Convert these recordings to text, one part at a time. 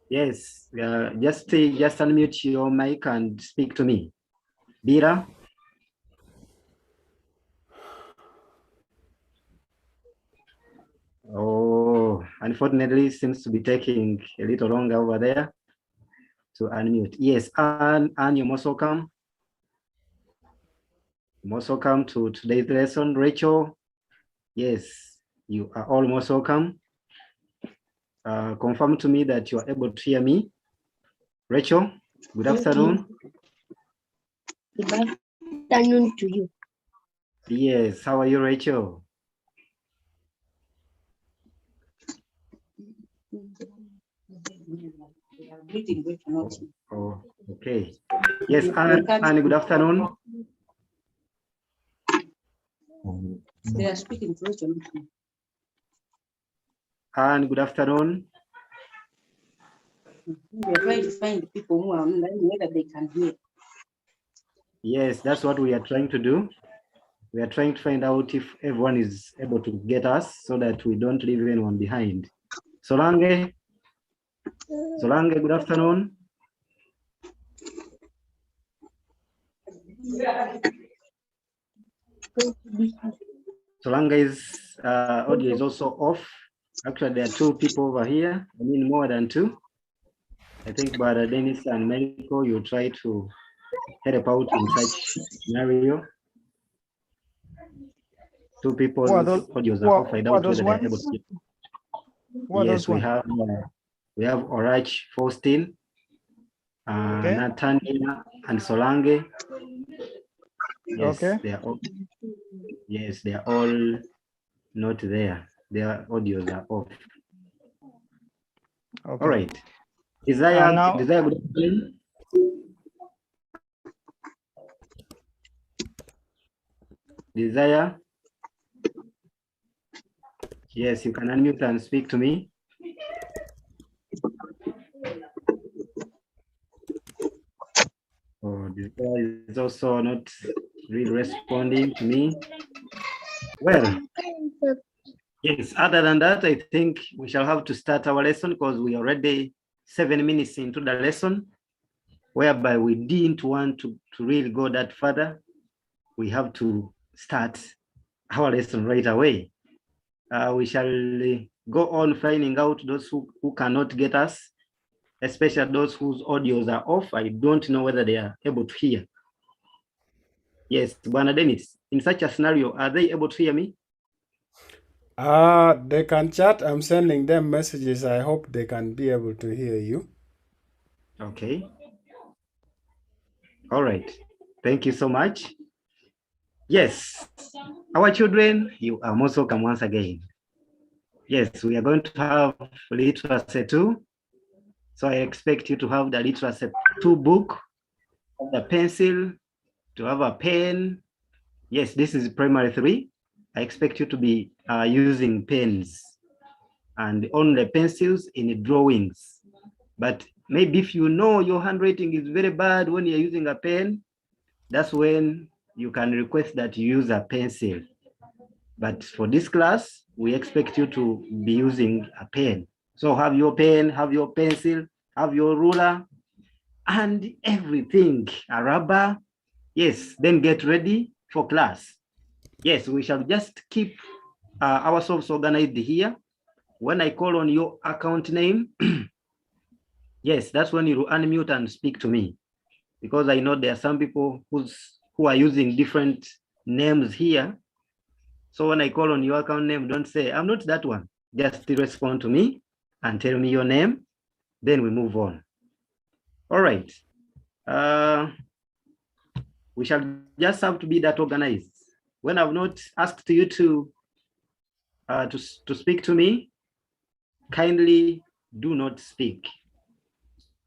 Yes, just unmute your mic and speak to me. Bira? Oh, unfortunately, seems to be taking a little longer over there to unmute. Yes, Anne, you're most welcome. Most welcome to today's lesson. Rachel, yes, you are all most welcome. Confirm to me that you are able to hear me. Rachel, good afternoon. Good afternoon to you. Yes, how are you, Rachel? Oh, okay. Yes, Anne, good afternoon. They are speaking French. Anne, good afternoon. We are trying to find people who are online whether they can hear. Yes, that's what we are trying to do. We are trying to find out if everyone is able to get us so that we don't leave anyone behind. Solange, good afternoon. Solange's audio is also off. Actually, there are two people over here. I mean, more than two. I think Brother Dennis and Michael, you try to help out in such scenario. Two people's audios are off. I doubt whether they're able to hear. Yes, we have Orach Faustin, Natania and Solange. Yes, Okay. they are all not there. Their audios are off. Okay. All right. Desire, good afternoon. Desire. Yes, you can unmute and speak to me. Oh, Desire is also not really responding to me. Well, yes, other than that, I think we shall have to start our lesson because we are already 7 minutes into the lesson, whereby we didn't want to really go that further. We have to start our lesson right away. We shall go on finding out those who cannot get us, especially those whose audios are off. I don't know whether they are able to hear. Yes, Bwana Dennis, in such a scenario, are they able to hear me? They can chat. I'm sending them messages. I hope they can be able to hear you. Okay. All right. Thank you so much. Yes, our children, you are most welcome once again. Yes, we are going to have literacy 2. So I expect you to have the literacy 2 book, the pencil, to have a pen. Yes, this is primary 3. I expect you to be using pens and only pencils in drawings. But maybe if you know your handwriting is very bad when you're using a pen, that's when you can request that you use a pencil. But for this class, we expect you to be using a pen. So have your pen, have your pencil, have your ruler, and everything, a rubber. Yes, then get ready for class. Yes, we shall just keep ourselves organized here. When I call on your account name, yes, that's when you unmute and speak to me. Because I know there are some people who are using different names here. So when I call on your account name, don't say, I'm not that one. Just respond to me and tell me your name. Then we move on. All right. We shall just have to be that organized. When I've not asked you to speak to me, kindly do not speak.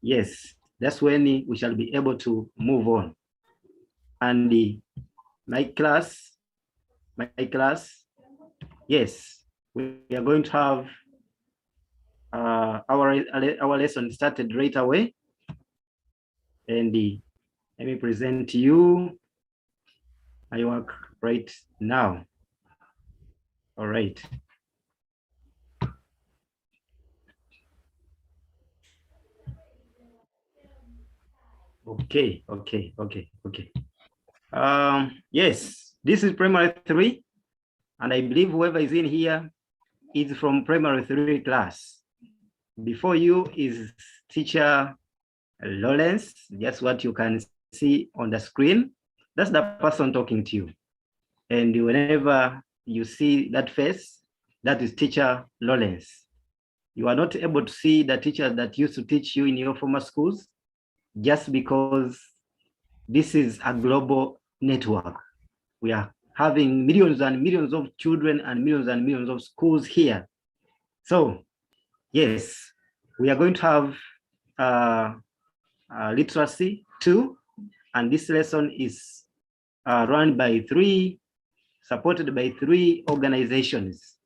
Yes, that's when we shall be able to move on. And my class, yes, we are going to have our lesson started right away. And let me present to you my work right now. All right. Okay. Yes, this is primary 3, and I believe whoever is in here is from primary 3 class. Before you is teacher Lawrence, just what you can see on the screen. That's the person talking to you. And whenever you see that face, that is teacher Lawrence. You are not able to see the teacher that used to teach you in your former schools, just because this is a global network. We are having millions and millions of children and millions of schools here. So yes, we are going to have literacy 2, and this lesson is run by 3, supported by 3 organizations,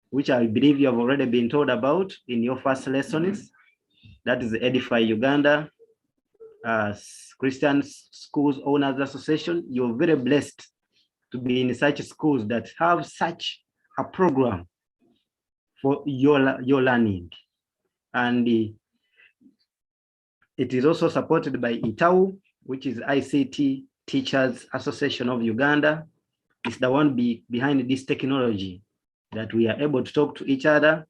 which I believe you have already been told about in your first lessons. That is the Edify Uganda, Christian Schools Owners Association. You're very blessed to be in such schools that have such a program for your learning. And it is also supported by ITAU, which is ICT Teachers Association of Uganda. It's the one behind this technology that we are able to talk to each other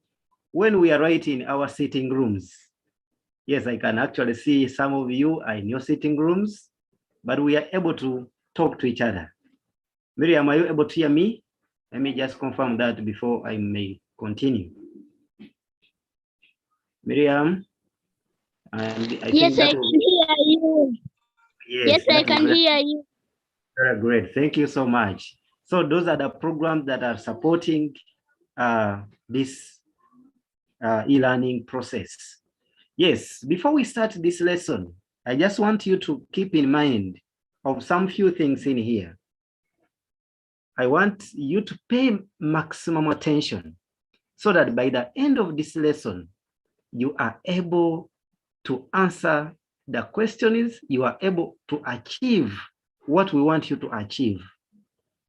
when we are right in our sitting rooms. Yes, I can actually see some of you are in your sitting rooms, but we are able to talk to each other. Miriam, are you able to hear me? Let me just confirm that before I may continue. Miriam? And Yes, I can hear you. Yes, I can hear you. Very great. Thank you so much. So those are the programs that are supporting this e-learning process. Yes, before we start this lesson, I just want you to keep in mind of some few things in here. I want you to pay maximum attention so that by the end of this lesson, you are able to answer the questions, you are able to achieve what we want you to achieve.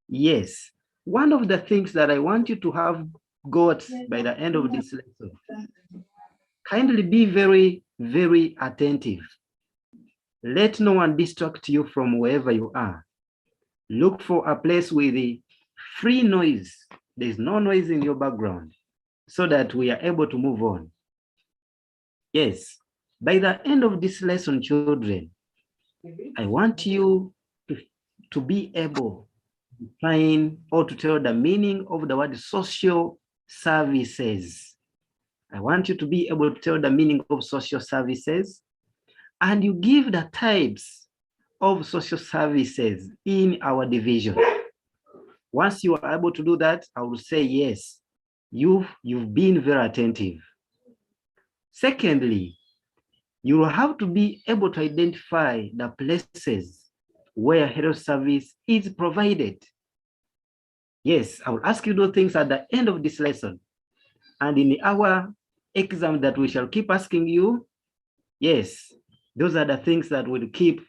Yes, one of the things that I want you to have got by the end of this lesson, kindly be very, very attentive. Let no one distract you from wherever you are. Look for a place with the free noise. There's no noise in your background, so that we are able to move on. Yes, by the end of this lesson, children, I want you to be able to find or to tell the meaning of the word social services. I want you to be able to tell the meaning of social services, and you give the types of social services in our division. Once you are able to do that, I will say, yes, you've been very attentive. Secondly, you will have to be able to identify the places where health service is provided. Yes, I will ask you those things at the end of this lesson. And in our exam that we shall keep asking you, yes, those are the things that will keep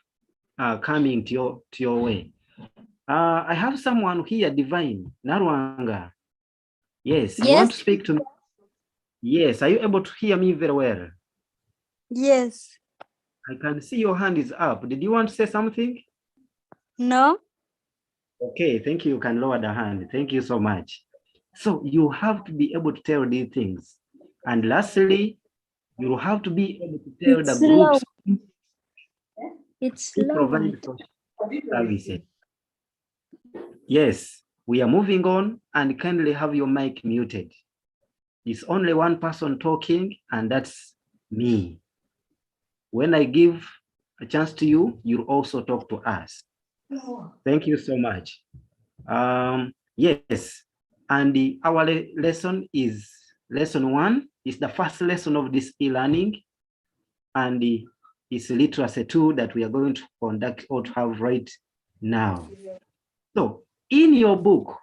coming to your way. I have someone here, Divine, Narwanga. Yes, you want to speak to me? Yes, are you able to hear me very well? Yes. I can see your hand is up. Did you want to say something? No. Okay, thank you. You can lower the hand. Thank you so much. So you have to be able to tell these things. And lastly, you have to be able to tell It's the groups It's who slow. provide social services. Yes, we are moving on, and kindly have your mic muted. It's only one person talking, and that's me. When I give a chance to you, you also talk to us. Thank you so much. Yes, and our lesson is lesson 1. It's the first lesson of this e-learning, and it's literacy 2 that we are going to conduct or to have right now. So in your book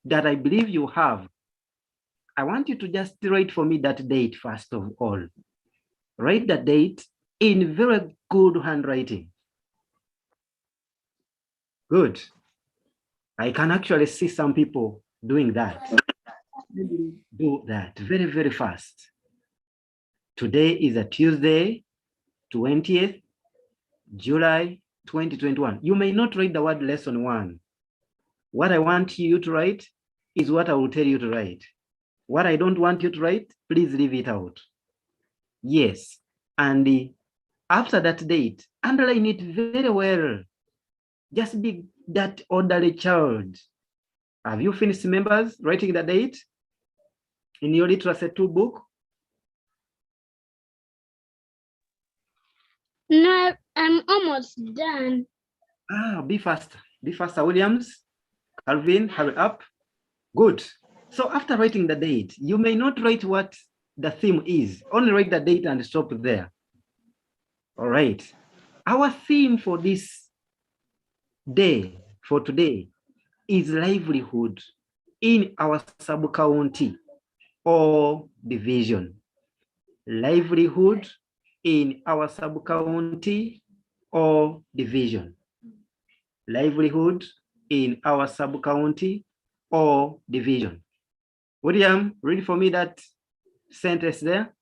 that I believe you have, I want you to just write for me that date first of all. Write the date in very good handwriting. Good. I can actually see some people doing that. Do that very, very fast. Today is a Tuesday, 20th July 2021. You may not write the word lesson 1. What I want you to write is what I will tell you to write. What I don't want you to write, please leave it out. Yes, and after that date, underline it very well. Just be that orderly child. Have you finished, members, writing the date in your literacy 2 book? No, I'm almost done. Be faster. Be faster, Williams. Calvin, hurry up. Good. So after writing the date, you may not write what the theme is. Only write the date and stop there. All right. Our theme for this day, for today, is livelihood in our sub-county or division. Livelihood in our sub-county or division. Livelihood in our sub-county or division. William, read for me that sentence there.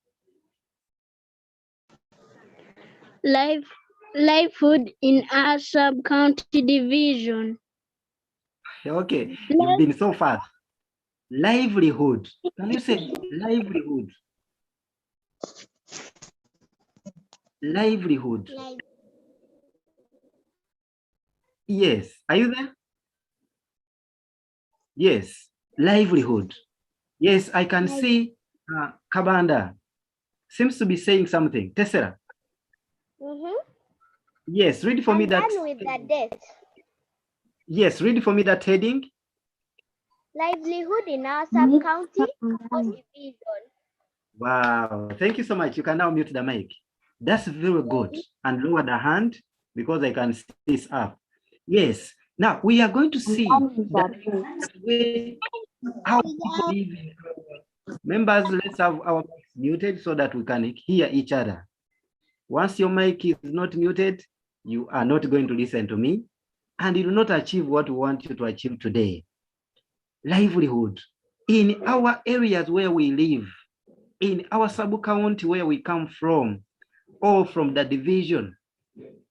Livelihood in our sub-county division. Okay, you've been so fast. Livelihood. Can you say livelihood? Livelihood. Yes. Are you there? Yes. Livelihood. Yes, I can see Kabanda seems to be saying something. Tessera. Yes, read for me that. Done with the date. Yes, read for me that heading. Livelihood in our sub-county or division. Wow, thank you so much. You can now mute the mic. That's very good. And lower the hand because I can see this up. Yes. Now we are going to see that way how people live. Members, let's have our mics muted so that we can hear each other. Once your mic is not muted, you are not going to listen to me and you will not achieve what we want you to achieve today. Livelihood in our areas where we live, in our sub-county where we come from, or from the division.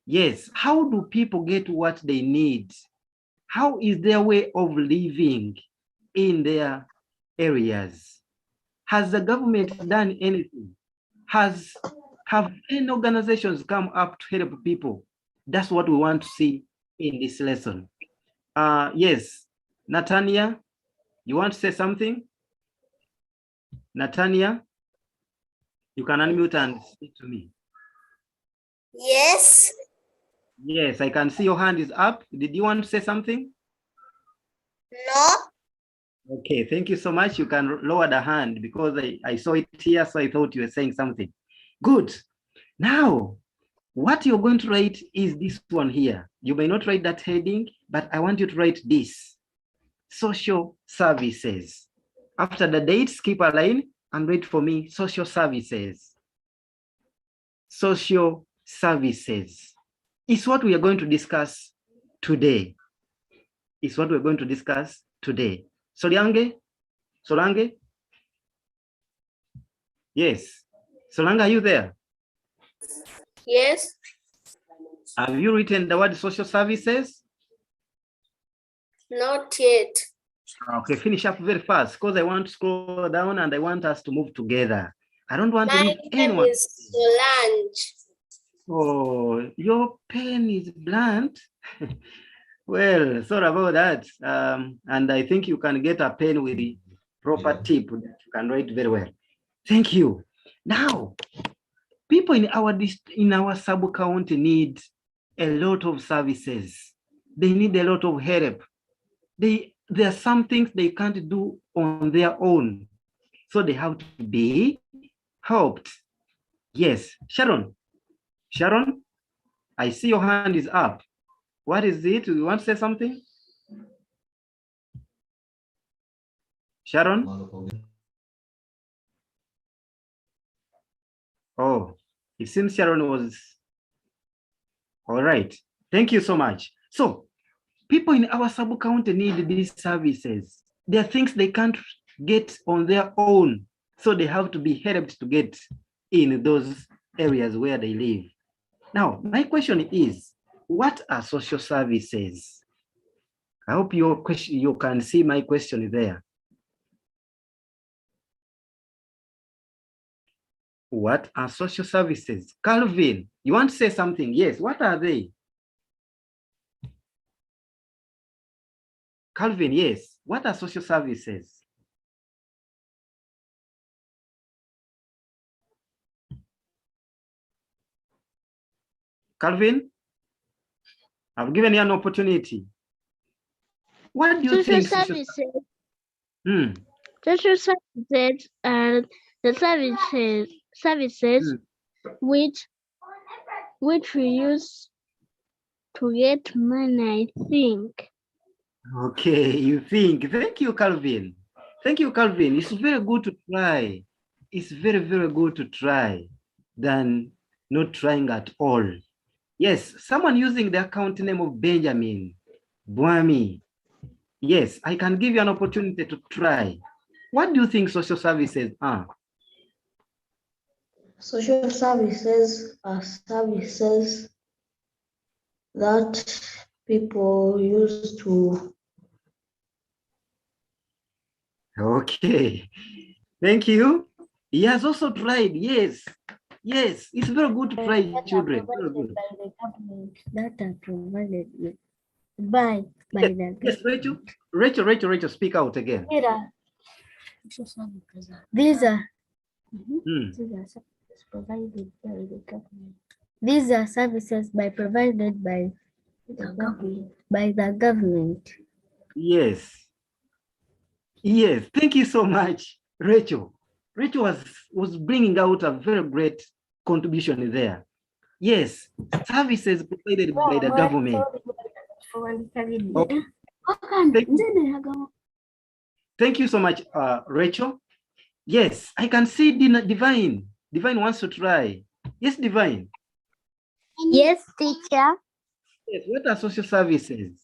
Yes, how do people get what they need? How is their way of living in their areas? Has the government done anything? Have any organizations come up to help people? That's what we want to see in this lesson. Yes, Natania, you want to say something? Natania, you can unmute and speak to me. Yes. Yes, I can see your hand is up. Did you want to say something? No. Okay, thank you so much. You can lower the hand because I saw it here, so I thought you were saying something. Good. Now, what you're going to write is this one here. You may not write that heading, but I want you to write this. Social services. After the date, skip a line and write for me social services. Social services. It's what we are going to discuss today. It's what we're going to discuss today. Solange? Solange? Yes. Solange, are you there? Yes. Have you written the word social services? Not yet. Okay, finish up very fast because I want to scroll down and I want us to move together. I don't want to My leave name anyone. is Solange. Oh, your pen is blunt. Well, sorry about that. And I think you can get a pen with the proper tip that you can write very well. Thank you. Now, people in our sub-county need a lot of services. They need a lot of help. There are some things they can't do on their own. So they have to be helped. Yes, Sharon. Sharon, I see your hand is up. What is it? Do you want to say something? Sharon? Oh, it seems Sharon was, all right. Thank you so much. So people in our sub-county need these services. There are things they can't get on their own. So they have to be helped to get in those areas where they live. Now, my question is, what are social services? I hope your question, you can see my question there. What are social services? Calvin, you want to say something? Yes, what are they? Calvin, yes. What are social services? Calvin, I've given you an opportunity. What do you Social think? services. Hmm. Social services are the services which we use to get money, I think. Okay, you think. Thank you, Calvin. Thank you, Calvin. It's very good to try. It's very, very good to try than not trying at all. Yes, someone using the account name of Benjamin Bwami. Yes, I can give you an opportunity to try. What do you think social services are? Social services are services that people use to. Okay, thank you. He has also tried. Yes, yes, it's very good to try, children. Very good. By the government, that are provided by the Yes, Rachel, speak out again. These are Hmm. services provided by the government. These are services provided by the government. Yes. Yes, thank you so much, Rachel. Rachel was bringing out a very great contribution there. Yes, services provided by the government. Okay. Thank you so much, Rachel. Yes, I can see Divine. Divine wants to try. Yes, Divine. Yes, teacher. Yes, what are social services?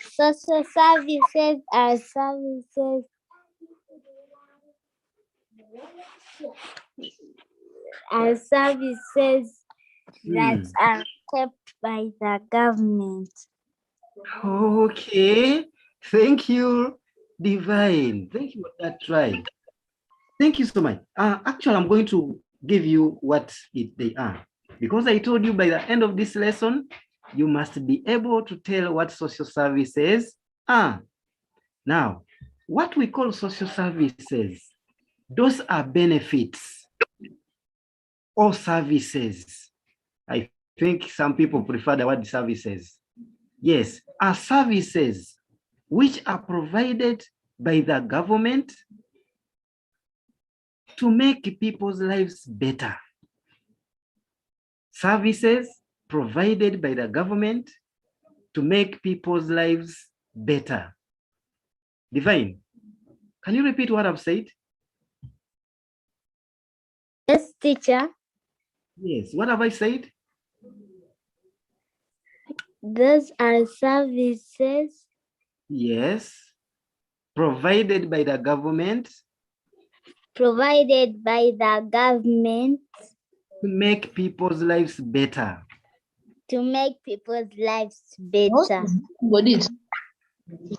Social services are services that are kept by the government. Okay, thank you, Divine. Thank you for that try. Thank you so much. Actually, I'm going to give you what they are. Because I told you by the end of this lesson, you must be able to tell what social services are. Now, what we call social services, those are benefits or services. I think some people prefer the word services. Yes, are services which are provided by the government to make people's lives better. Services provided by the government to make people's lives better. Divine, can you repeat what I've said? Yes, teacher. Yes, what have I said? Those are services. Yes, provided by the government. Provided by the government. To make people's lives better. To make people's lives better.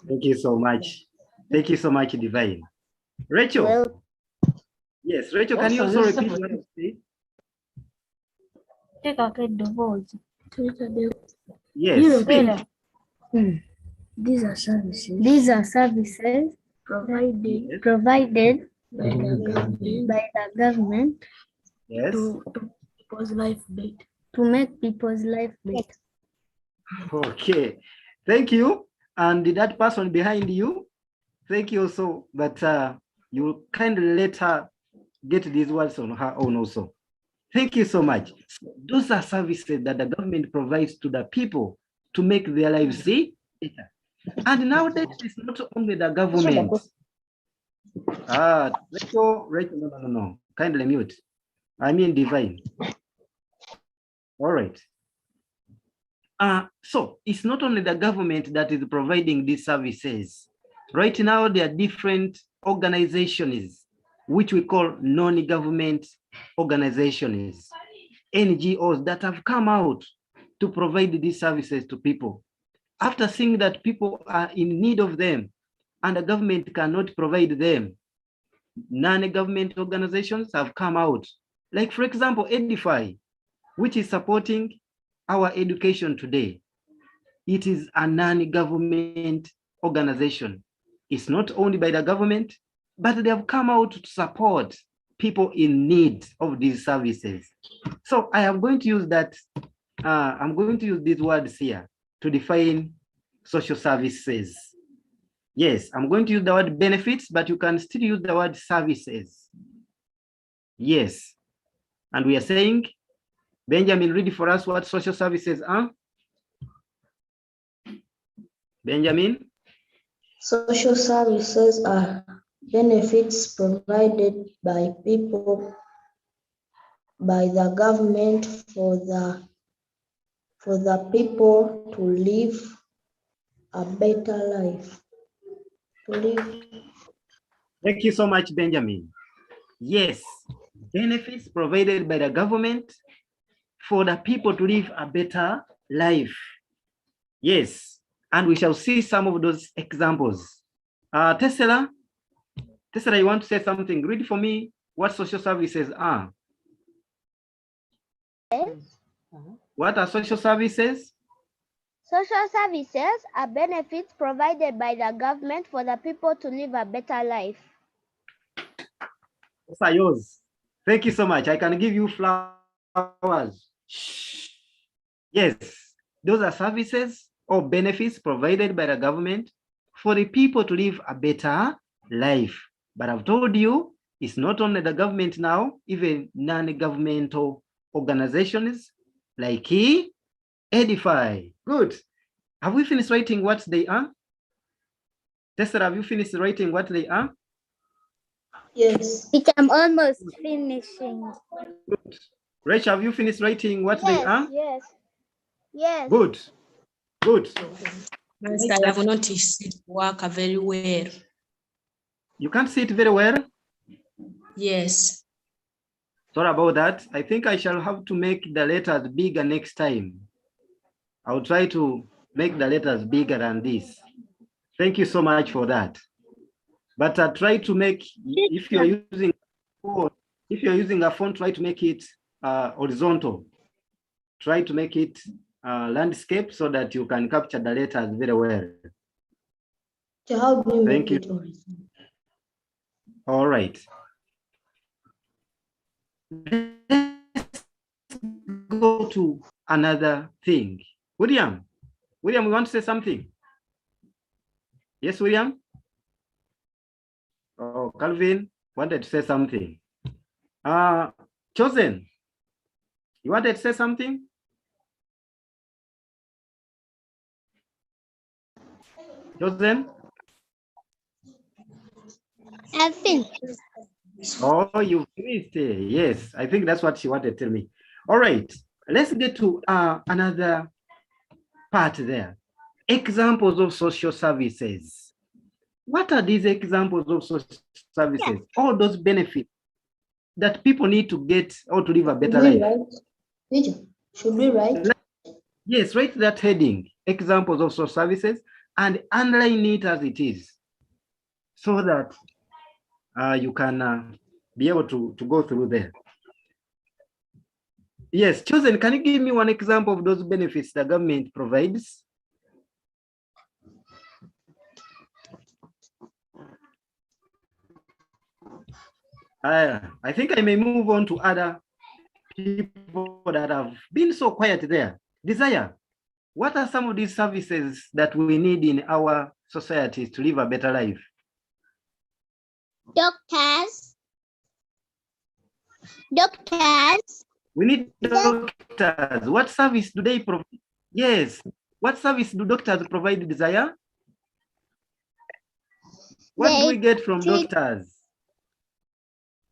Thank you so much. Thank you so much, Divine. Rachel. Well, yes, Rachel, can you also repeat what I've said? Yes, speak. These are services provided by the government. Yes. To people's life better. To make people's life better. Okay, thank you. And that person behind you, thank you also. But you kindly let her get these words on her own also. Thank you so much. Those are services that the government provides to the people to make their lives better. And nowadays, it's not only the government. Rachel, no. Kindly mute. I mean Divine. All right. So it's not only the government that is providing these services. Right now, there are different organizations, which we call non-government organizations. NGOs that have come out to provide these services to people. After seeing that people are in need of them and the government cannot provide them, non-government organizations have come out. Like, for example, Edify, which is supporting our education today. It is a non-government organization. It's not owned by the government, but they have come out to support people in need of these services. So I am going to use that. I'm going to use these words here to define social services. Yes, I'm going to use the word benefits, but you can still use the word services. Yes. And we are saying, Benjamin, read for us what social services are. Benjamin? Social services are benefits provided by people, by the government for the people to live a better life. Thank you so much, Benjamin. Yes, benefits provided by the government for the people to live a better life. Yes, and we shall see some of those examples. Tesla, you want to say something? Read for me what social services are. Yes. What are social services? Social services are benefits provided by the government for the people to live a better life. Those are yours. Thank you so much. I can give you flowers. Yes, those are services or benefits provided by the government for the people to live a better life. But I've told you, it's not only the government now, even non-governmental organizations like Edify. Good. Have we finished writing what they are? Tessa, have you finished writing what they are? Yes. I'm almost finishing. Good. Rachel, have you finished writing what they are? Yes. Yes. Good. Good. Master, I have noticed it work very well. You can't see it very well? Yes. Sorry about that. I think I shall have to make the letters bigger next time. I'll try to make the letters bigger than this. Thank you so much for that. But try to make, if you're using a phone, try to make it horizontal. Try to make it landscape so that you can capture the letters very well. How do you Thank make you. it horizontal? All right. Let's go to another thing. William, you want to say something? Yes, William? Oh, Calvin wanted to say something. Chosen, you wanted to say something? Chosen? I think. Oh, you finished. Yes, I think that's what she wanted to tell me. All right, let's get to another part there. Examples of social services. What are these examples of social services? Yeah. All those benefits that people need to get or to live a better life. Should we write? Yes, write that heading, examples of social services, and underline it as it is, so that you can be able to go through there. Yes, Chosen, can you give me one example of those benefits the government provides? I think I may move on to other people that have been so quiet there. Desire, what are some of these services that we need in our societies to live a better life? Doctors. We need doctors. What service do they provide? Yes. What service do doctors provide, Desire? What do we get from doctors?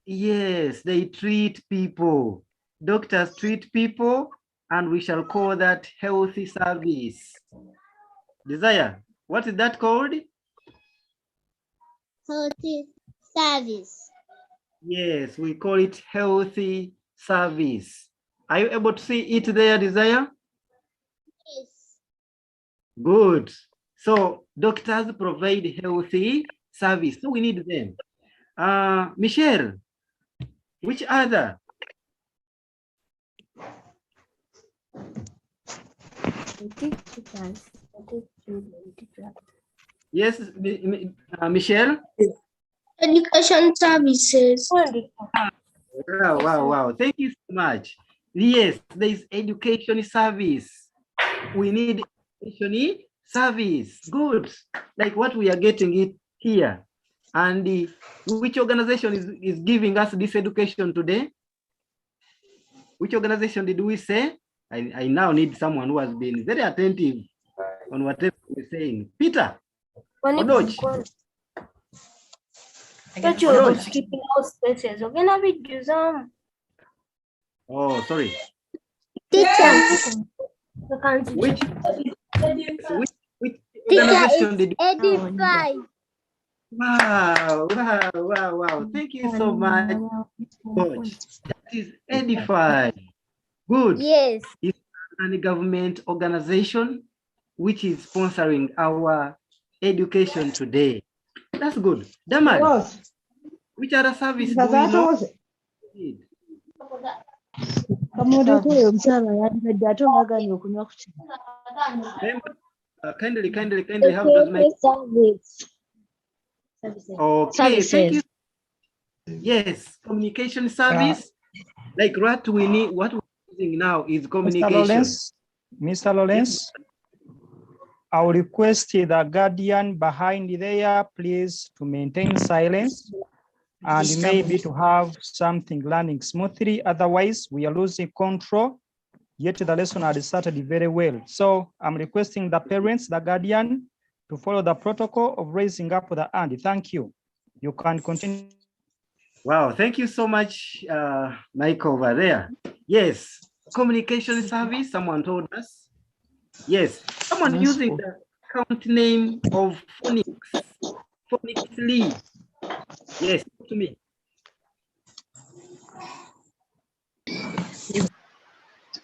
Yes, they treat people. Doctors treat people, and we shall call that healthy service. Desire, what is that called? Healthy service. Yes, we call it healthy service. Are you able to see it there, Desire? Yes. Good. So doctors provide healthy service. So we need them. Michelle, which other? Yes, Michelle? Education services. Wow, wow, wow. Thank you so much. Yes, there is education service. We need education service. Good. Like what we are getting it here. And which organization is giving us this education today? Which organization did we say? I now need someone who has been very attentive on whatever we're saying. Peter. Odoch. Skipping out spaces. Okay, now we do some. Oh, sorry. Teacher. Which Teacher organization is did? edify. Wow, wow, wow, wow. Thank you so much, Coach. That is Edify. Good. Yes. It's a government organization which is sponsoring our education today. That's good. Daman, which other service do we know? Kindly help us make. Okay, thank you. Yes, communication service. Like what we need, what we're using now is communication. Mr. Lawrence, I will request the guardian behind there, please, to maintain silence and maybe to have something running smoothly. Otherwise, we are losing control. Yet the lesson had started very well. So I'm requesting the parents, the guardian, to follow the protocol of raising up the hand. Thank you. You can continue. Wow, thank you so much, Mike over there. Yes, communication service, someone told us. Yes, someone using the account name of Phonics. Yes, to me.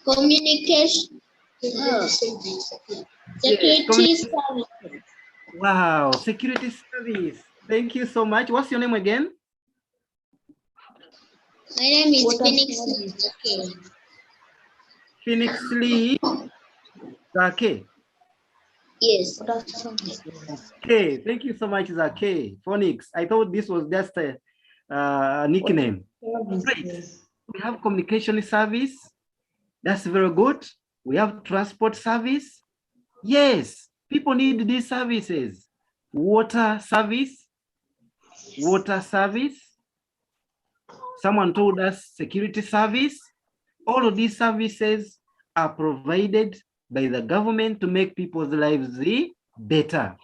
Communication. Security service. Wow, security service. Thank you so much. What's your name again? My name is Phoenix. Okay. Phoenix Lee. Zake. Yes. Okay, thank you so much, Zake. Phonics. I thought this was just a nickname. Great. We have communication service. That's very good. We have transport service. Yes, people need these services. Water service. Water service. Someone told us security service. All of these services are provided by the government to make people's lives better.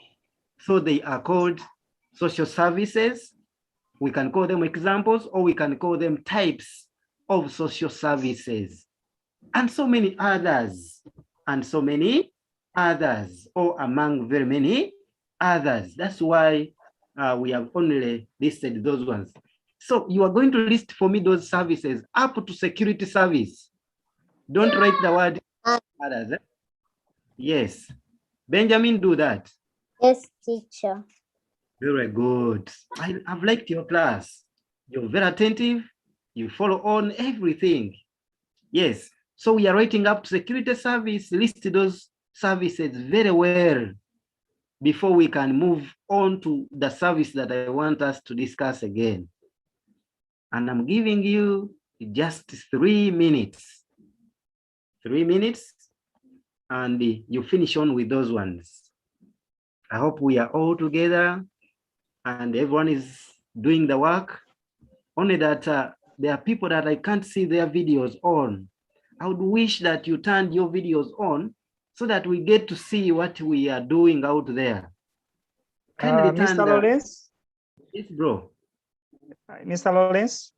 So they are called social services. We can call them examples, or we can call them types of social services. And so many others, or among very many others. That's why we have only listed those ones. So you are going to list for me those services up to security service. Don't write the word others. Yes. Benjamin, do that. Yes, teacher. Very good. I've liked your class. You're very attentive. You follow on everything. Yes. So we are writing up security service, list those services very well before we can move on to the service that I want us to discuss again. And I'm giving you just 3 minutes. 3 minutes, and you finish on with those ones. I hope we are all together and everyone is doing the work. Only that there are people that I can't see their videos on. I would wish that you turned your videos on so that we get to see what we are doing out there. Mr. Lawrence? Yes, bro. Mr. Lawrence?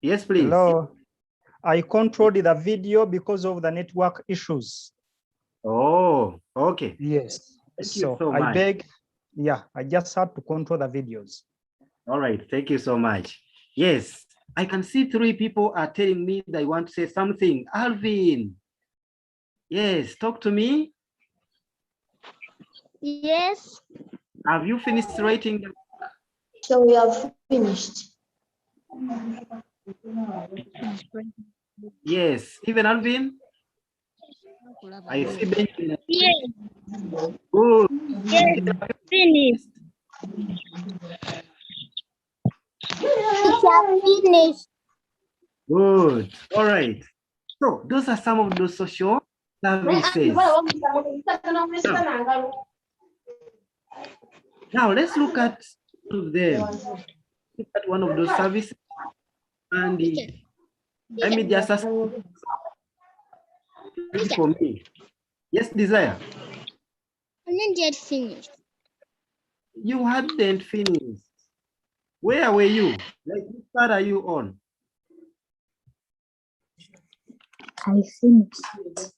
Yes, please. Hello. I controlled the video because of the network issues. Oh, okay. Yes. Thank you so I much. beg, I just had to control the videos. All right, thank you so much. Yes, I can see 3 people are telling me they want to say something. Alvin. Yes, talk to me. Yes. Have you finished writing? So we have finished. Yes, even Alvin. I see Benjamin. Yes. Good. Yes. Finished. Teacher, finish. Good. All right. So those are some of the social services. Now let's look at one of them. Look at one of those services, and let me just ask for me. Yes, Desire. I didn't yet finish. You hadn't finished. Where were you? Like, which part are you on? I finished.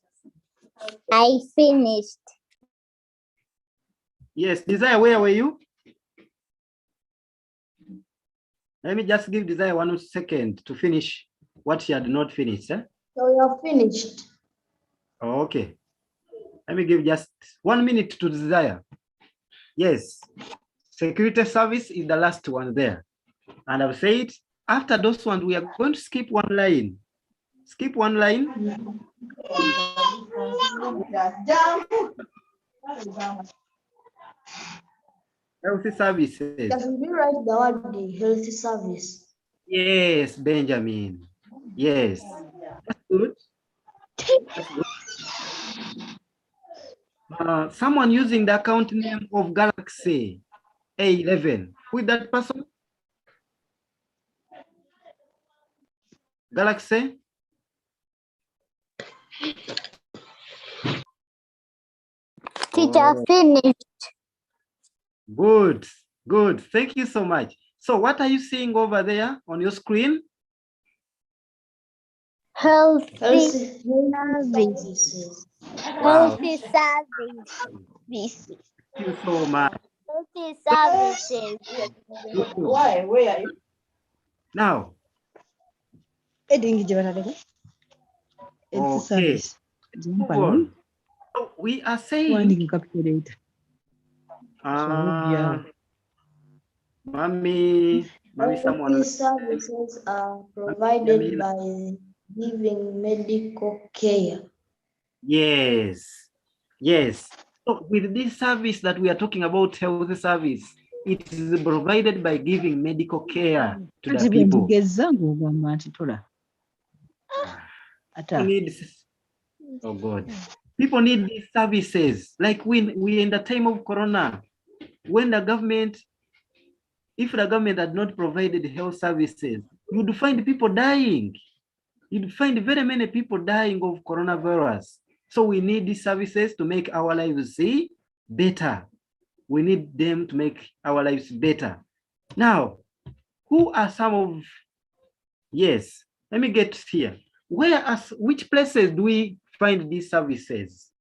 I finished. Yes, Desire, where were you? Let me just give Desire 1 second to finish what she had not finished. Eh? So we have finished. Oh, okay. Let me give just 1 minute to Desire. Yes, security service is the last one there. And I've said, after those ones, we are going to skip one line. Skip one line. Healthy services. Can we write the word the healthy service? Yes, Benjamin. Yes. That's good. That's good. Someone using the account name of Galaxy A11. Who is that person? Galaxy? Teacher, finished. Good, good. Thank you so much. So what are you seeing over there on your screen? Healthy Healthy service. Wow. Healthy service. Thank you so much. Healthy services. Why? Where are you? Now, okay. Move on. So we are saying, mommy, someone. Healthy services are provided by giving medical care. Yes, yes. So with this service that we are talking about, health service, it is provided by giving medical care to the people. Oh God. People need these services. Like when we in the time of Corona, when the government, if the government had not provided health services, you'd find people dying. You'd find very many people dying of coronavirus. So we need these services to make our lives better. We need them to make our lives better. Now, who are some of, yes, let me get here. Which places do we find these services?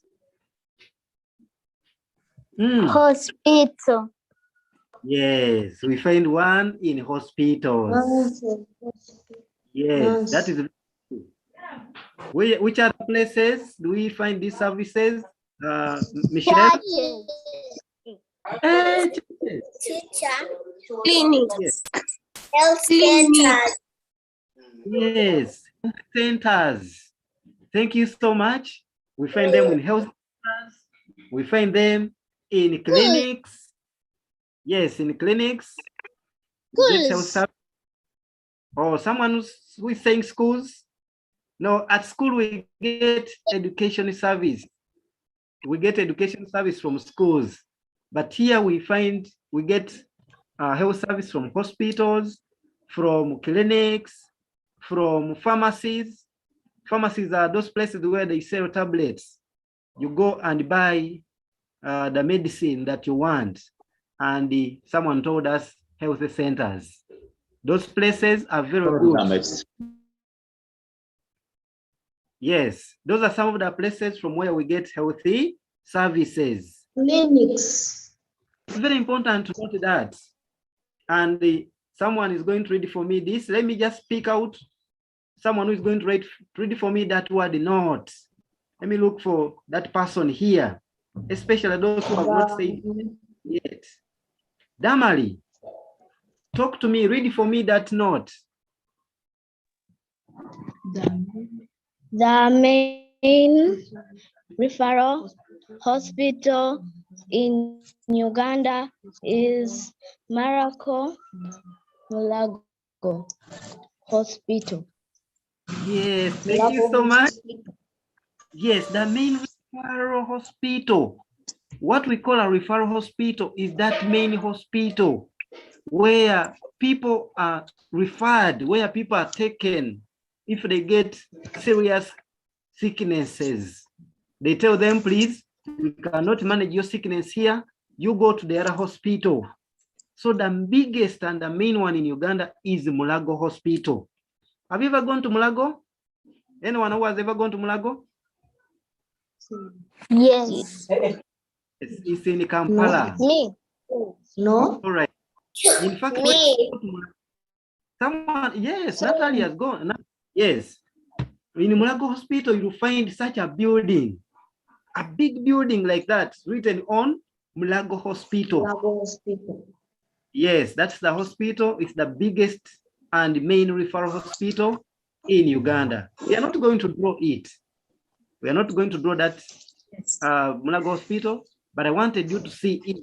Hospital. Yes, we find one in hospitals. Yes, that is. Which other places do we find these services, Michelle? Clinics. Yes. Health centers. Yes, centers. Thank you so much. We find them in health centers. We find them in clinics. Yes, in clinics. Get health service. Or someone who is saying schools. No, at school we get education service. We get education service from schools. But here we get health service from hospitals, from clinics, from pharmacies. Pharmacies are those places where they sell tablets. You go and buy the medicine that you want. And someone told us health centers. Those places are very good. Yes, those are some of the places from where we get healthy services. Clinics. It's very important to note that. And Someone is going to read for me this. Let me just pick out someone who is going to read for me that word not. Let me look for that person here, especially those who have not said yet. Damali, talk to me, read for me that note. The main referral hospital in Uganda is Mulago Hospital. Yes, thank you so much. Yes, the main referral hospital. What we call a referral hospital is that main hospital where people are referred, where people are taken if they get serious sicknesses. They tell them, please, we cannot manage your sickness here. You go to the other hospital. So the biggest and the main one in Uganda is Mulago Hospital. Have you ever gone to Mulago? Anyone who has ever gone to Mulago? Yes. It's in Kampala. Me. No. All right. In fact, Me. someone, yes, Natalie has gone. Yes. In Mulago Hospital, you find such a building, a big building like that, written on Mulago Hospital. Mulago Hospital. Yes, that's the hospital. It's the biggest and main referral hospital in Uganda. We are not going to draw it. We are not going to draw that Mulago Hospital, but I wanted you to see it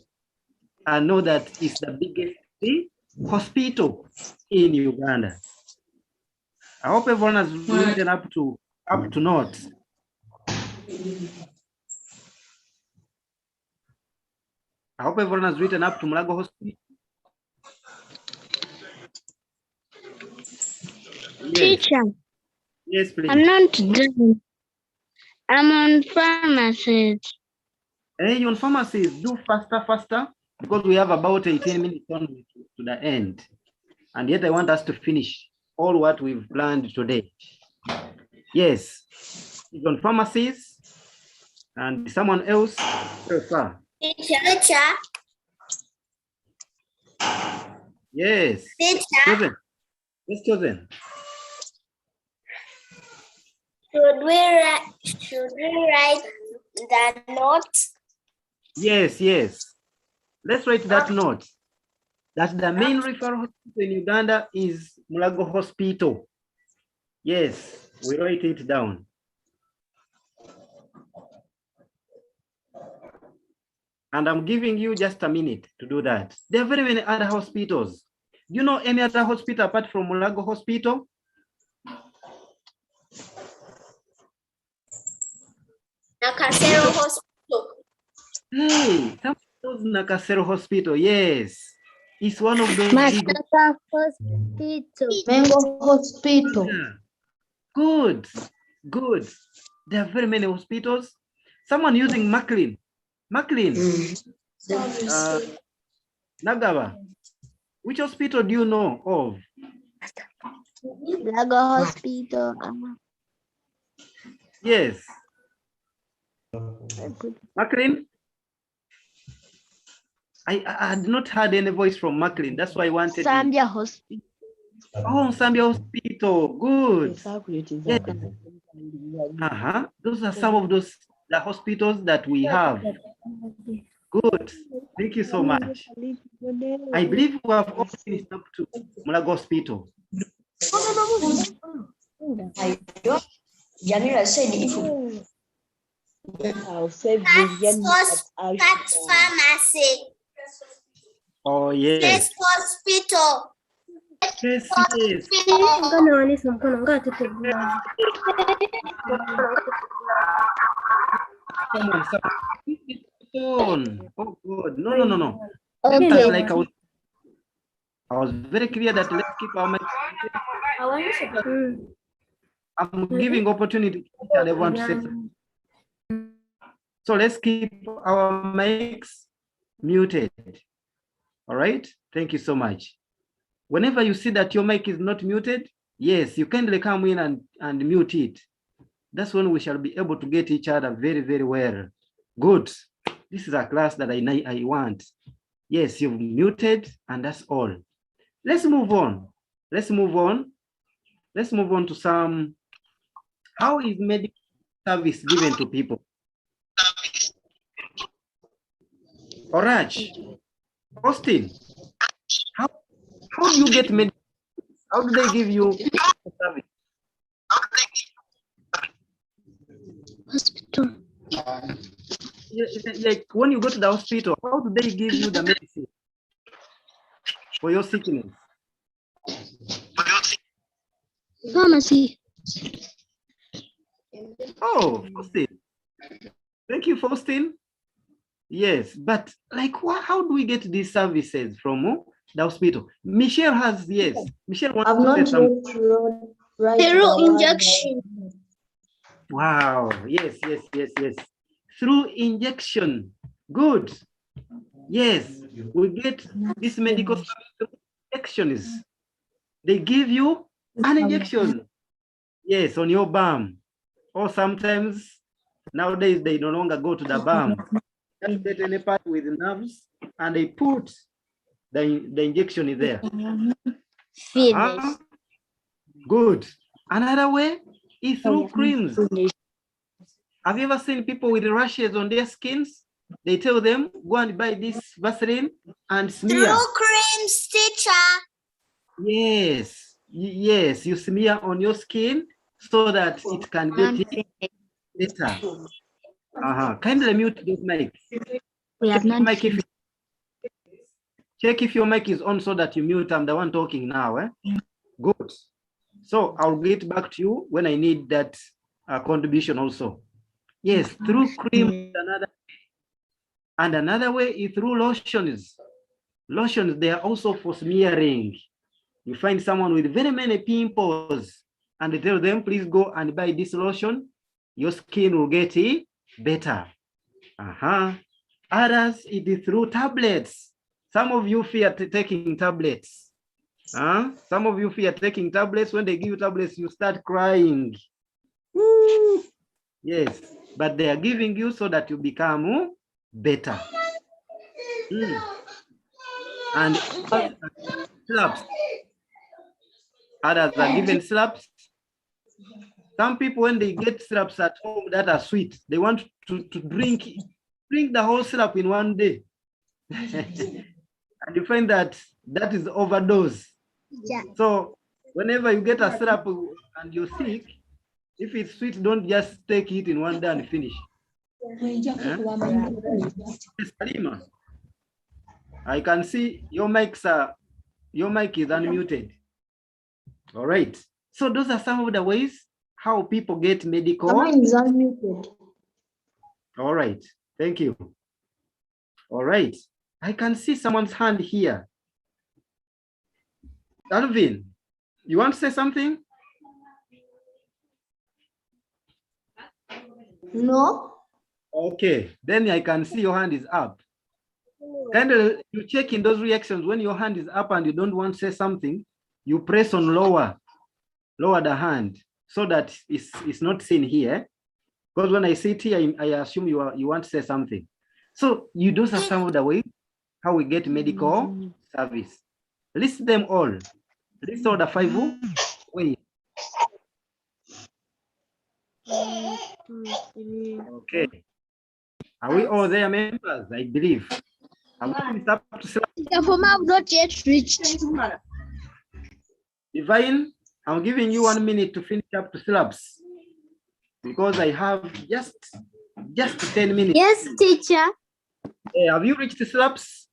and know that it's the biggest hospital in Uganda. I hope everyone has written up to notes. I hope everyone has written up to Mulago Hospital. Yes. Teacher. Yes, please. I'm not done. I'm on pharmacies. Hey, you're on pharmacies. Do faster, because we have about 18 minutes only to the end. And yet I want us to finish all what we've planned today. Yes, you're on pharmacies. And someone else so far. Teacher. Yes. Teacher. Yes, children. Should we write the notes? Yes. Let's write that note. That the main referral hospital in Uganda is Mulago Hospital. Yes, we write it down. And I'm giving you just a minute to do that. There are very many other hospitals. Do you know any other hospital apart from Mulago Hospital? Nakasero Hospital. Hey, Nakasero Hospital, yes. It's one of those big Hospital. Mengo Hospital. Good. There are very many hospitals. Someone using Maclean. Nagaba, which hospital do you know of? Mulago Hospital. Yes. Maclean? I had not heard any voice from Maclean. That's why I wanted Zambia Hospital. Oh, Zambia Hospital. Good. Yes. Those are some of the hospitals that we have. Good. Thank you so much. I believe we have all finished up to Mulago Hospital. Jamila said if That's pharmacy. Oh, yes. That's hospital. Yes. Oh, good. No. Okay. Like I was very clear that let's keep our mic. I'm giving opportunity to everyone to say something. So let's keep our mics muted. All right. Thank you so much. Whenever you see that your mic is not muted, yes, you kindly come in and mute it. That's when we shall be able to get each other very, very well. Good. This is a class that I want. Yes, you've muted, and that's all. Let's move on. Let's move on. Let's move on to some. How is medical service given to people? Oraj, Austin, how do you get medical? How do they give you service? Hospital. Like when you go to the hospital, how do they give you the medicine for your sickness? Pharmacy. Oh, Faustin. Thank you, Faustin. Yes, but like how do we get these services from the hospital? Michelle has, yes. Michelle wants to say something. Through injection. Wow, yes. Through injection. Good. Yes, we get this medical service through injections. They give you an injection. Yes, on your bum. Or sometimes nowadays they no longer go to the bum. Just get any part with nerves and they put the injection in there. Finish. Good. Another way is through creams. Have you ever seen people with rashes on their skins? They tell them, go and buy this Vaseline and smear. Through creams, teacher. Yes, you smear on your skin so that it can get better. Kindly mute this mic. We have not Check if your mic is on so that you mute. I'm the one talking now. Good. So I'll get back to you when I need that contribution also. Yes, through cream is another way. And another way is through lotions. Lotions, they are also for smearing. You find someone with very many pimples and they tell them, please go and buy this lotion. Your skin will get better. Others, it is through tablets. Some of you fear taking tablets. Some of you fear taking tablets. When they give you tablets, you start crying. Woo. Yes, but they are giving you so that you become better. And slaps. Others are given slaps. Some people, when they get slaps at home that are sweet, they want to drink the whole slap in one day. And you find that is overdose. Yeah. So whenever you get a syrup and you're sick, if it's sweet, don't just take it in one day and finish. Salima, I can see your mic is unmuted. All right. So those are some of the ways how people get medical. Mine is unmuted. All right. Thank you. All right. I can see someone's hand here. Alvin, you want to say something? No. Okay, then I can see your hand is up. And you check in those reactions when your hand is up and you don't want to say something, you press on lower the hand so that it's not seen here. Because when I sit here, I assume you want to say something. So those are some of the ways how we get medical service. List them all. List all the 5 ways. Okay. Are we all there, members? I believe. The form have not yet reached. Divine, I'm giving you 1 minute to finish up the syllabus because I have just 10 minutes. Yes, teacher. Have you reached the syllabus?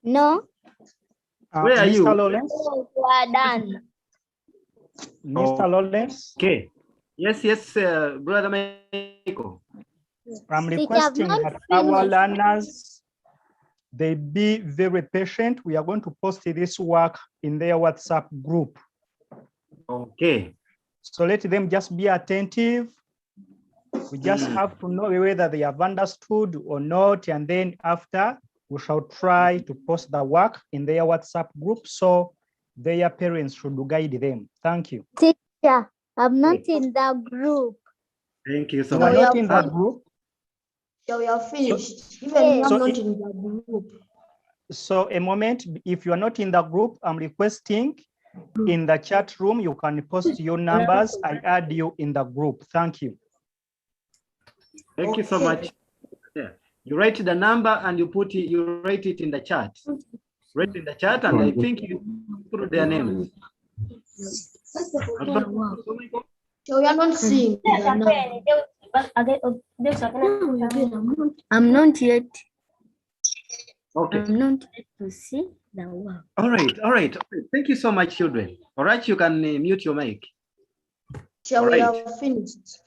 No. Where are you? Mr. Lawrence? We are done. Mr. Lawrence? Okay. Yes, Brother Michael. I'm requesting that our learners, they be very patient. We are going to post this work in their WhatsApp group. Okay. So let them just be attentive. We just have to know whether they have understood or not. And then after, we shall try to post the work in their WhatsApp group so their parents should guide them. Thank you. Teacher, I'm not in the group. Thank you so You are much. not in that group? So we are finished. Even Yes. I'm So not in the group. So a moment, if you are not in the group, I'm requesting in the chat room, you can post your numbers. I add you in the group. Thank you. Thank you so much. Yeah. You write the number and you write it in the chat. Write in the chat, and I think you put their names. We are not seeing. I'm not yet. Okay. I'm not yet to see the work. All right. Thank you so much, children. All right, you can mute your mic. Shall we have finished?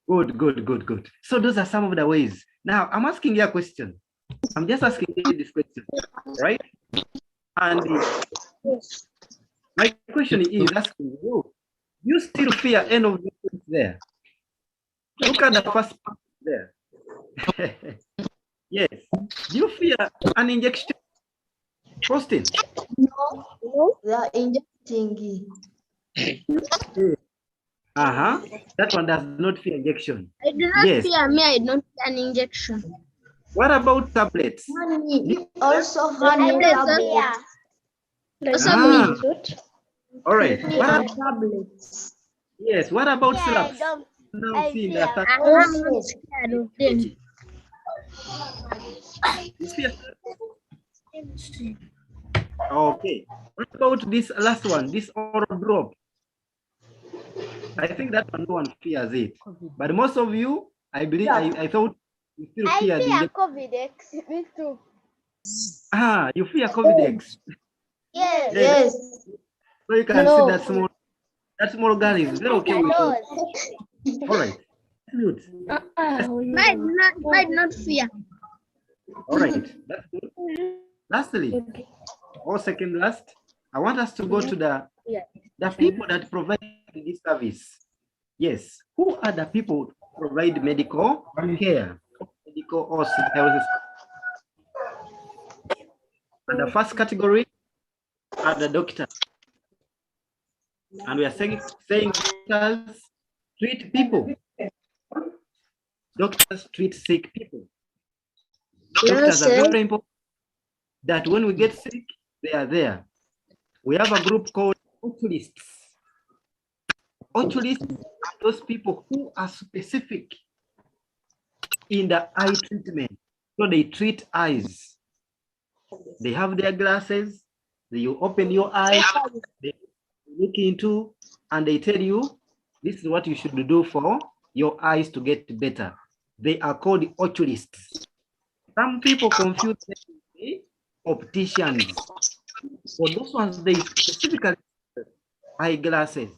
Good. So those are some of the ways. Now, I'm asking you a question. I'm just asking you this question, right? And my question is asking you, you still fear any of these things there? Look at the first part there. Yes. Do you fear an injection? Posting? No, they are injecting. That one does not fear injection. I do not Yes. fear me. I don't fear an injection. What about tablets? Honey, also honey Tablets. tablets. Also me. All right. What And about, tablets. yes. What about Yeah, I syrups? don't. Now I see fear. that. I'm not scared of them. You fear. Okay. What about this last one? This oral drop. I think that one, no one fears it. But most of you, I believe, I thought you still I fear the fear injection. COVID-X. Me too. You fear COVID-X. Yes. Yes. So you can see that small girl is very okay with Those. it. All right. Mute. Might not fear. All right. That's good. Lastly, or second last, I want us to go to the people that provide this service. Yes. Who are the people who provide medical care? Medical or health? And the first category are the doctors. And we are saying doctors treat people. Doctors treat sick people. Doctors are very important that when we get sick, they are there. We have a group called oculists. Oculists are those people who are specific in the eye treatment. So they treat eyes. They have their glasses. You open your eyes, they look into, and they tell you, this is what you should do for your eyes to get better. They are called oculists. Some people confuse them with opticians. For those ones, they specifically eyeglasses.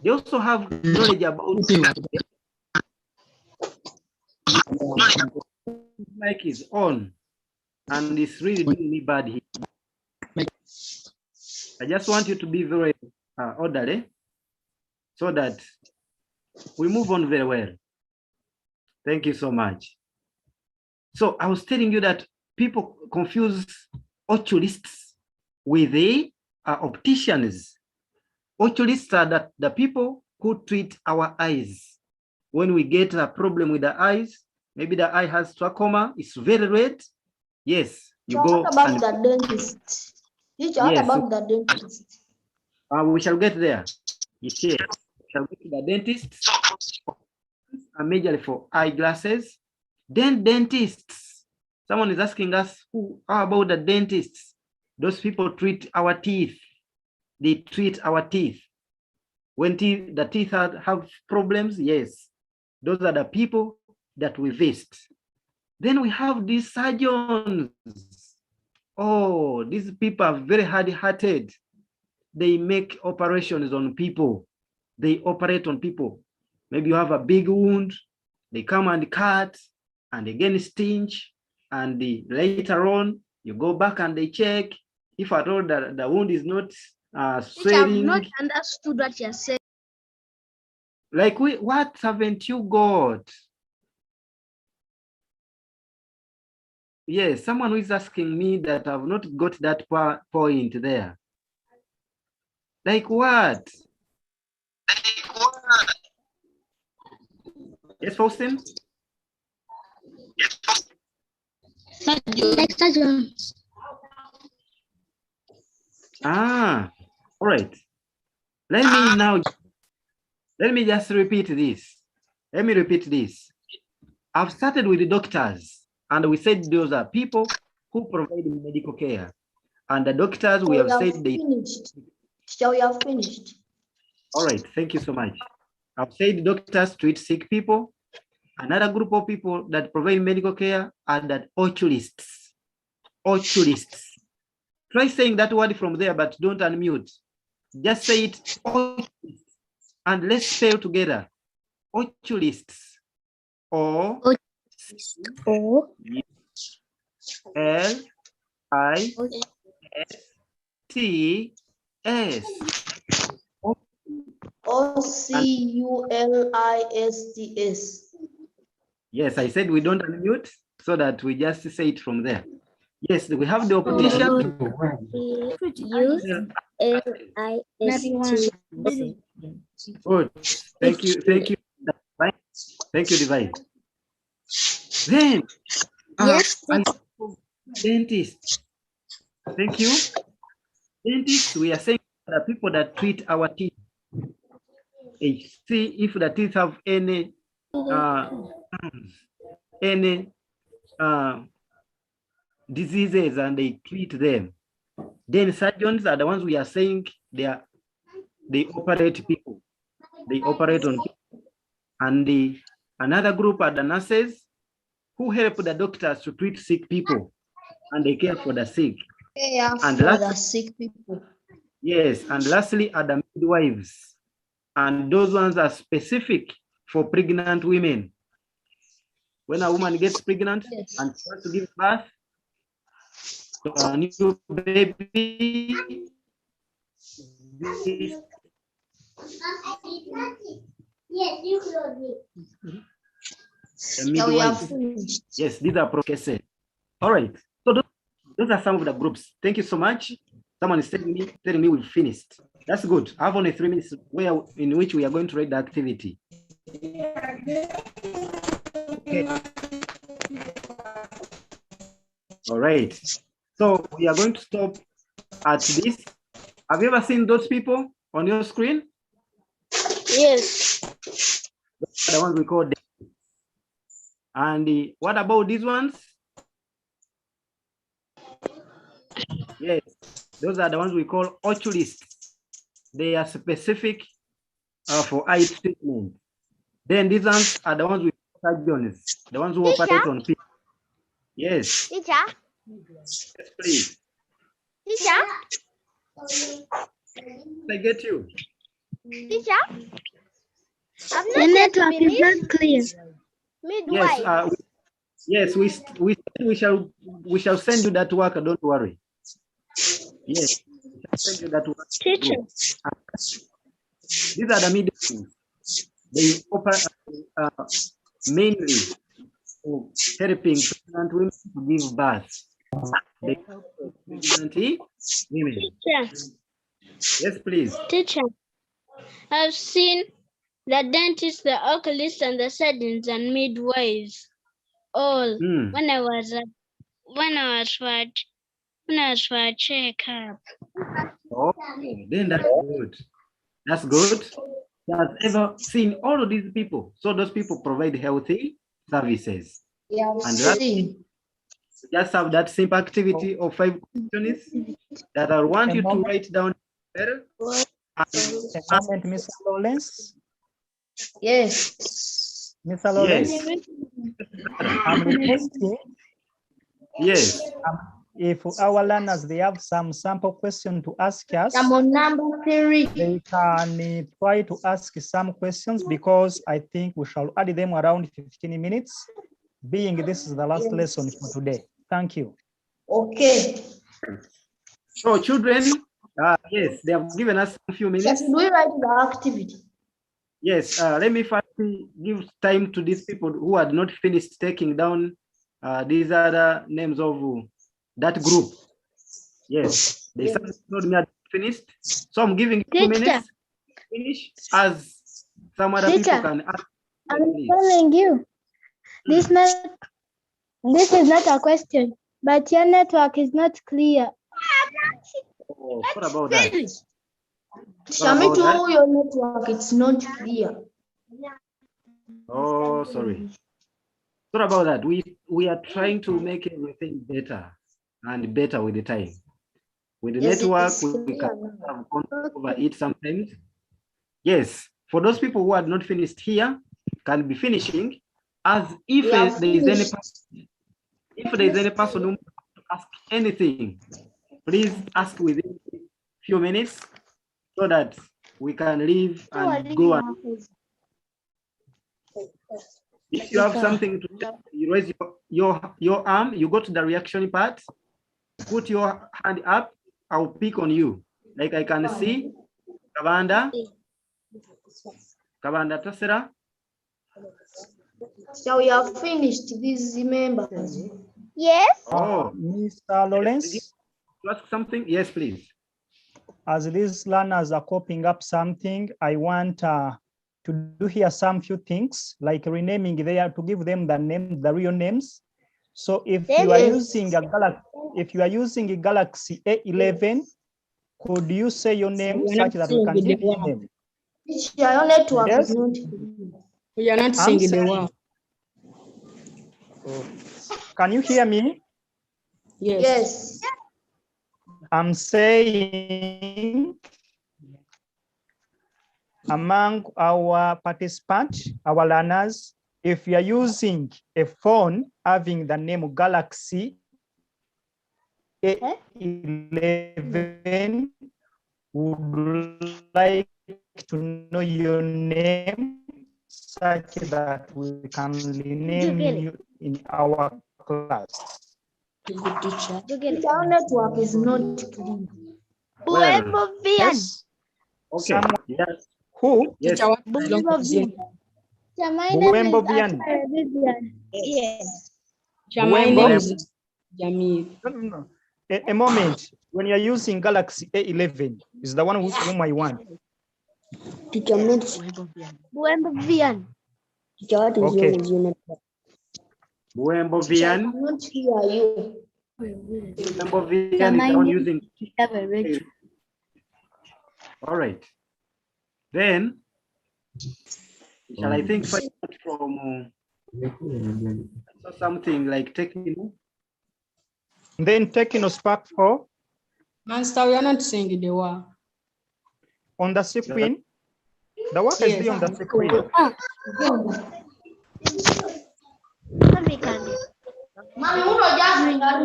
They also have knowledge about mic is on, and it's really doing me bad here. I just want you to be very orderly so that we move on very well. Thank you so much. So I was telling you that people confuse oculists with the opticians. Oculists are the people who treat our eyes. When we get a problem with the eyes, maybe the eye has trachoma, it's very red. Yes, you go. What about the dentist? What about the dentist? We shall get there. Yes, we shall get to the dentist. Are majorly for eyeglasses. Then dentists. Someone is asking us, how about the dentists? Those people treat our teeth. They treat our teeth. When the teeth have problems, yes, those are the people that we visit. Then we have these surgeons. Oh, these people are very hard-hearted. They make operations on people. They operate on people. Maybe you have a big wound. They come and cut and again stitch. And later on, you go back and they check. If at all the wound is not swelling. I have not understood what you're saying. Like, what haven't you got? Yes, someone who is asking me that I've not got that point there. Like what? Yes, Faustin? Like surgeons. All right. Let me just repeat this. Let me repeat this. I've started with the doctors, and we said those are people who provide medical care. And the doctors, we have said they finished. So we have finished. All right, thank you so much. I've said doctors treat sick people. Another group of people that provide medical care are the oculists. Oculists. Try saying that word from there, but don't unmute. Just say it, oculists, and let's spell together. Oculists. O-L-I-S-T-S. OCULISTS. Yes, I said we don't unmute so that we just say it from there. Yes, we have the optician. Good. Thank you. Thank you. Thank you, Divine. Then, Yes. dentist. Thank you. Dentists, we are saying the people that treat our teeth. See if the teeth have any diseases and they treat them. Then surgeons are the ones we are saying they operate people. They operate on people. And another group are the nurses who help the doctors to treat sick people and they care for the sick. And the sick people. Yes, and lastly are the midwives. And those ones are specific for pregnant women. When a woman gets pregnant and wants to give birth to a new baby, yes, these are cases. All right. So those are some of the groups. Thank you so much. Someone is telling me we've finished. That's good. I have only 3 minutes in which we are going to read the activity. Okay. All right. So we are going to stop at this. Have you ever seen those people on your screen? Yes. Those are the ones we call them. And what about these ones? Yes, those are the ones we call oculists. They are specific for eye treatment. Then these ones are the ones we call surgeons, the ones who operate on people. Yes. Teacher. Yes, please. Teacher. I get you. Teacher. The network is not clear. Midwife. Yes, we shall send you that work. Don't worry. Yes, we shall send you that work. Teacher. These are the midwives. They operate mainly for helping pregnant women to give birth. They help pregnant women. Teacher. Yes, please. Teacher. I've seen the dentist, the oculist, and the surgeons and midwives all when I was for a checkup. Okay, then that's good. That's good. Has ever seen all of these people. So those people provide healthy services. Yeah, and just have that simple activity of 5 questions that I want you to write down. A moment, Mr. Lawrence. Yes. Mr. Lawrence. Yes. I'm requesting. Yes. If our learners, they have some sample question to ask us, I'm on number 3. they can try to ask some questions because I think we shall add them around 15 minutes, being this is the last lesson for today. Thank you. Okay. So children, yes, they have given us a few minutes. Yes, do we write the activity? Yes, let me first give time to these people who had not finished taking down these other names of that group. Yes, they told me I finished. So I'm giving you 2 minutes to finish as some other people can ask. I'm telling you, this is not a question, but your network is not clear. Oh, what about that? Shami, about that? your network, it's not clear. Oh, sorry. What about that? We are trying to make everything better and better with the time. With the Yes, network, it's we clear can have control over it sometimes. Yes, for those people who had not finished here, can be finishing, as if We have there is any finished. if there is any person who wants to ask anything, please ask within a few minutes so that we can leave and go. And if you have something to say, you raise your arm, you go to the reaction part, put your hand up, I'll pick on you. Like I can see Kavanda Tasera. So we have finished these members. Yes. Oh, Mr. Lawrence, to ask something? Yes, please. as these learners are copying up something, I want to do here some few things like renaming there to give them the name, the real names. So if you are using a Galaxy A11, could you say your name such that we can give your name? Your network Yes. is not clear. We are not I'm singing the saying- word. Can you hear me? Yes. Yes. I'm saying among our participants, our learners, if you are using a phone having the name Galaxy A11, would like to know your name such that we can rename you in our class. Good teacher. Our network is not clear. Well, Yes. okay. Someone Yes. who? Yes. Teacher, what belongs to Zim? My Buembo name is Vian. Vivian. Yes. Teacher, my Buembo. name is Jamil. No. A moment. When you're using Galaxy A11, is the one whom I want. Teacher, I'm not. Buembo Vian. Teacher, what is Okay. wrong with your network? Buembo Teacher, I Vian. cannot hear you. Buembo Vian is the one using. All right. Then, shall I think find out from something like techno? Then Techno Spark 4 Master, we are not singing the word. on the screen. The work is there on the screen. Mommy, who knows just bring out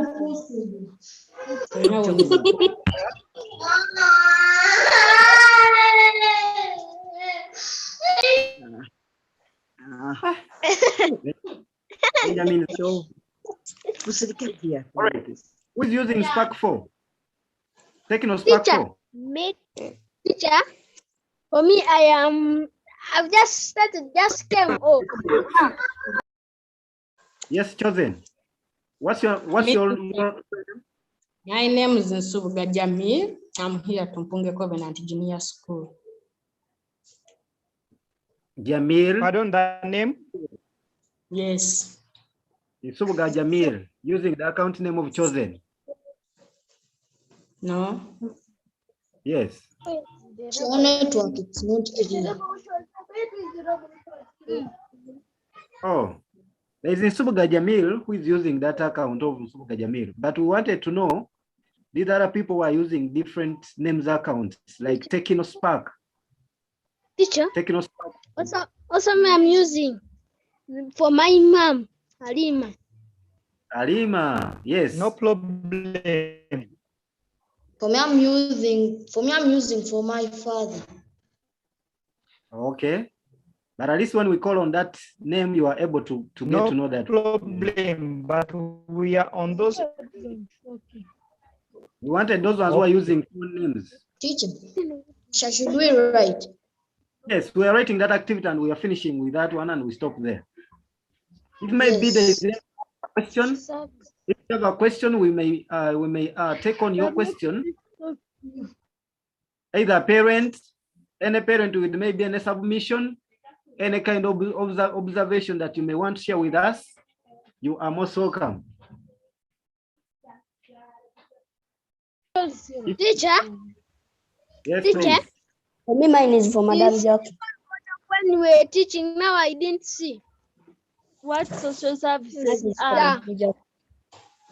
Benjamin, so. All right. Who's using Spark 4? Techno Spark Teacher. 4. Me, teacher. For me, I've just started, just came. Oh, Yes, chosen. What's your My name is Nsubuga Jamil. I'm here at Mpunge Covenant Junior School. Jamil? Pardon, the name? Yes. Subuga Jamil, using the account name of chosen. No. Yes. your network? It's not clear. Oh, there is Subuga Jamil who is using that account of Subuga Jamil. But we wanted to know, these other people who are using different names accounts, like Techno Spark. teacher. Techno Spark. Also, I'm using for my mom, Halima. Halima, yes. No problem. For me, I'm using for my father. Okay. But at least when we call on that name, you are able to get to know that. No problem, but we are on those. We wanted those ones who are using full names. Teacher, should we write? Yes, we are writing that activity and we are finishing with that one and we stop there. It may be the question. If you have a question, we may take on your question. Either parent, any parent with maybe any submission, any kind of observation that you may want to share with us, you are most welcome. Teacher, Yes, teacher. please. For me, mine is for Madam Yes. Jackie. When we were teaching, now I didn't see what social services are.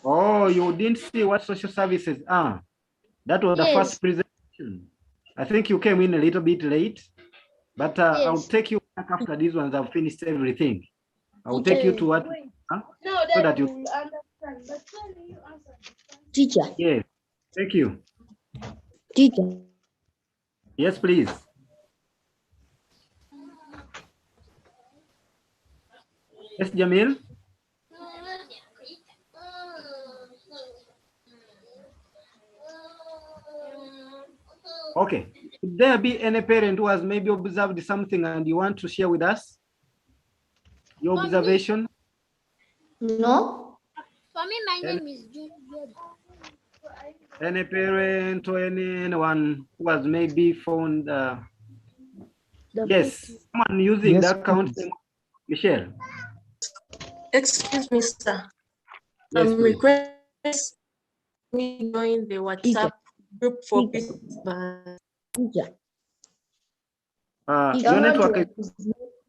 Oh, you didn't see what social services are. That was the Yes. first presentation. I think you came in a little bit late, but I'll Yes. take you back after these ones. I've finished everything. I'll take you to what, so that you. understand. But when you answer, Teacher, Yes, thank you. teacher. Yes, please. Yes, Jamil. Okay. Could there be any parent who has maybe observed something and you want to share with us your observation? No? for me, my Any- name is Jude. Any parent or anyone who has maybe found, yes, someone using Yes, the account, please. Michelle. Excuse me, sir. Yes, please. Request me join the WhatsApp group for Teacher. people. Teacher.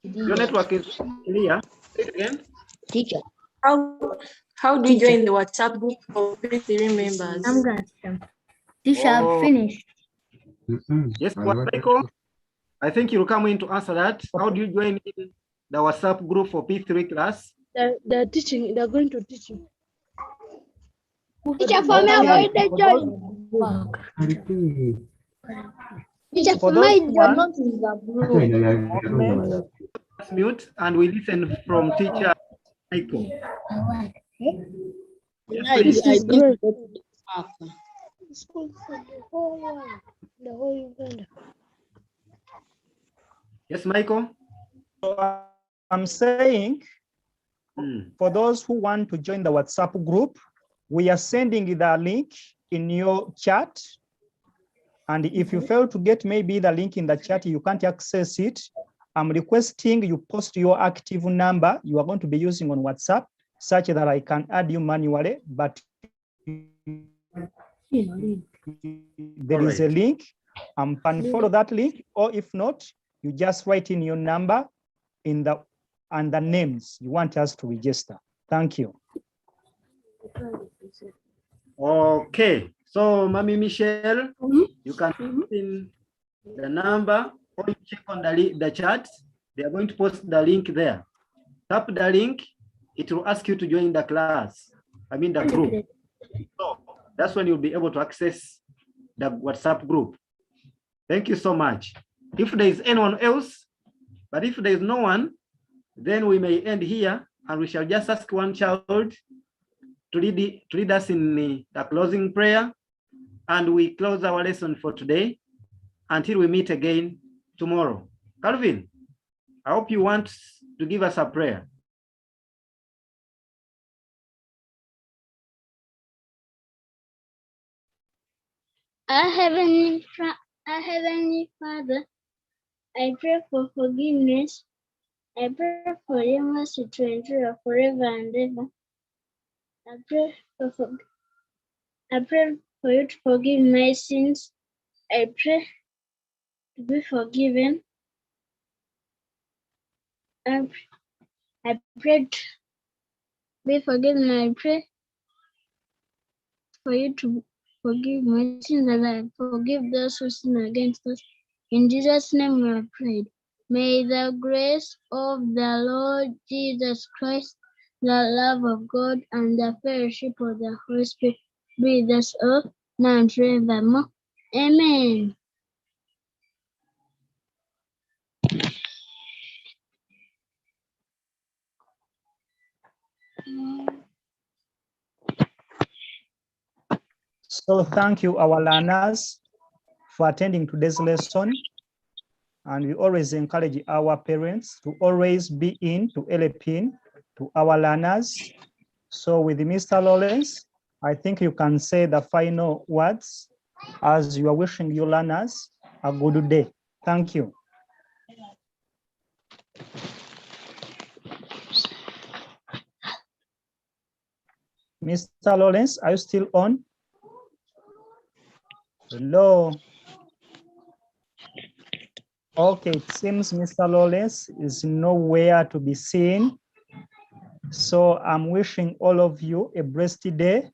Your network is clear. Say it again. Teacher. How do you join the WhatsApp group for P3 members? I'm gonna Teacher, I've Oh. finished. Yes, Michael. I think you'll come in to answer that. How do you join in the WhatsApp group for P3 class? They're teaching. They're going to teach you. Teacher, for me, I'm going to join. Teacher, for my join. Not in the group. Let's mute and we listen from teacher Michael. Yes, please. I did. School for the whole world, the whole Uganda. Yes, Michael. I'm saying for those who want to join the WhatsApp group, we are sending the link in your chat. And if you fail to get maybe the link in the chat, you can't access it. I'm requesting you post your active number you are going to be using on WhatsApp, such that I can add you manually, but there is a link, and follow that link, or if not, you just write in your number in the and the names you want us to register. Thank you. Okay, so Mami Michelle, you can put in the number or you check on the chat. They are going to post the link there. Tap the link, it will ask you to join the class, the group. So that's when you'll be able to access the WhatsApp group. Thank you so much. If there is anyone else, but if there is no one, then we may end here and we shall just ask one child to lead us in the closing prayer, and we close our lesson for today until we meet again tomorrow. Calvin, I hope you want to give us a prayer. Our Heavenly Father, I pray for forgiveness. I pray for your mercy to endure forever and ever. I pray for you to forgive my sins. I pray to be forgiven. I pray to be forgiven. I pray for you to forgive my sins and I forgive those who sin against us. In Jesus' name we have prayed. May the grace of the Lord Jesus Christ, the love of God, and the fellowship of the Holy Spirit be with us all now and forevermore. Amen. So thank you, our learners, for attending today's lesson. And we always encourage our parents to always be to help in to our learners. So with Mr. Lawrence, I think you can say the final words as you are wishing your learners a good day. Thank you. Mr. Lawrence, are you still on? Hello. Okay, it seems Mr. Lawrence is nowhere to be seen. So I'm wishing all of you a blessed day.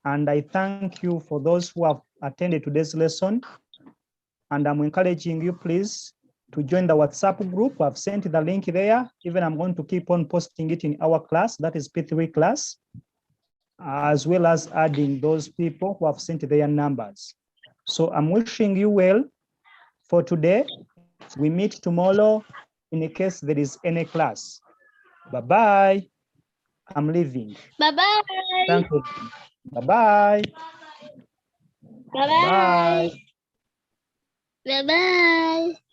And I thank you for those who have attended today's lesson. And I'm encouraging you, please, to join the WhatsApp group. I've sent the link there. Even I'm going to keep on posting it in our class, that is P3 class, as well as adding those people who have sent their numbers. So I'm wishing you well for today. We meet tomorrow in case there is any class. Bye-bye. I'm leaving. Bye-bye. Thank you. Bye-bye. Bye-bye. Bye. Bye-bye.